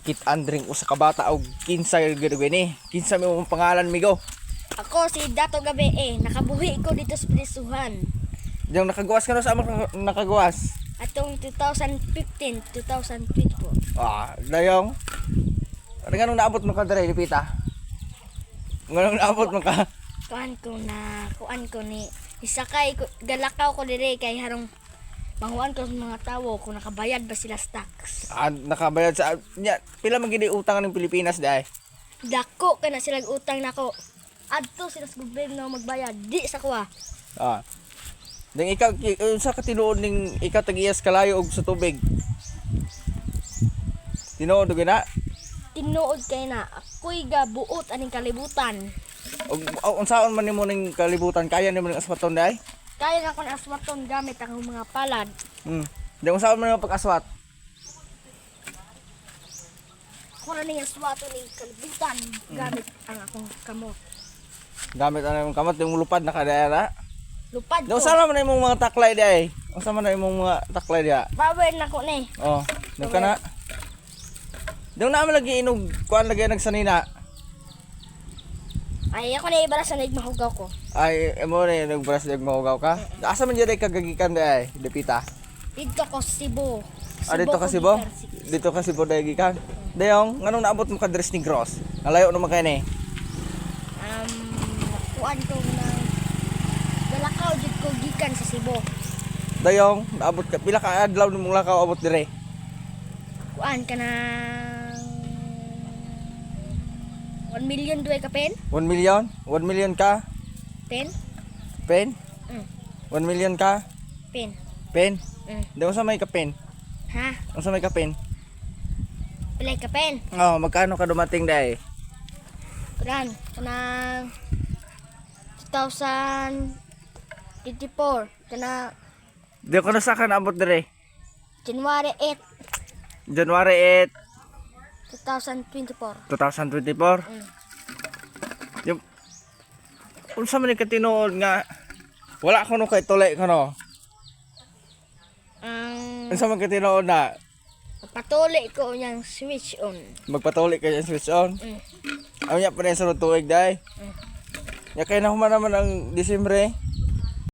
kit andring usa ka bata og kinsa gyud ni. Kinsa mo mong pangalan migo? Ako si Dato Gabi nakabuhi ko dito sa prisuhan. Diyang nakagawas ka na sa among nakagawas. Atong 2015, 2024. Dayong. Ano nga nung naabot mo ka dere, Lipita? Nga nung naabot mo ka? Kuan ko ni isakay ko, galakaw ko dire kay harong manguan ko sa mga tawo kung nakabayad ba sila sa tax. Nakabayad sa... Pila man gini utang ng Pilipinas dahi? Dako ka na silang utang nako. Adto sila sa gobyerno magbayad, di sa kuha. Ding ikaw, sa katinuod ning ikaw tag-iyas kalayo og sa tubig? Tinuod og na? Tinuod kay na, ako'y gabuot aning kalibutan. Unsaon man nimo ning kalibutan, kaya nimo ning aswaton dahi? Kaya na ko na aswaton gamit ang mga palad. Ding unsaon man nimo pag-aswat? Ako na ning aswaton ning kalibutan gamit ang akong kamot. Gamit ang kamot yung lupad na kadayara. Lupad ko. Unsa man imong mga taklay dahi? Unsa man imong mga taklay diha? Power na ko ni. Nagka na. Dong naman lagi inog kuan lagi nagsanina. Ay ako na ibara sa nagmahugaw ko. Ay emo ni nagbras dag mahugaw ka. Asa man jud kagagikan dahi, Depita? Dito ko Cebu. Dito ka Cebu? Dito ka Cebu dahi gikan. Dayong nganong naabot mo ka Tres Negros? Nalayo naman kay ni. Kuan ko na galakaw jud ko gikan sa Cebu. Dayong naabot ka pila ka adlaw nimong lakaw abot dire? Kuan ka na 1 million duay ka pen? 1 million? 1 million ka? Pen? Pen? 1 million ka? Pen. Pen? Dayong sa may ka pen? Ha? Unsa may ka pen? Pilay ka pen? Magkano ka dumating dahi? Kuan kanang 2024 kana Di ko na sa kan abot dire. January 8, January 2024. 2024. Yung unsa man ni katinuod nga wala ko no kay tulay kano. Unsa man katinuod na Patuloy ko niyang switch on. magpatuli kay switch on. Anya pa rin sa tuig dai. Ya kay na human naman ang Disyembre.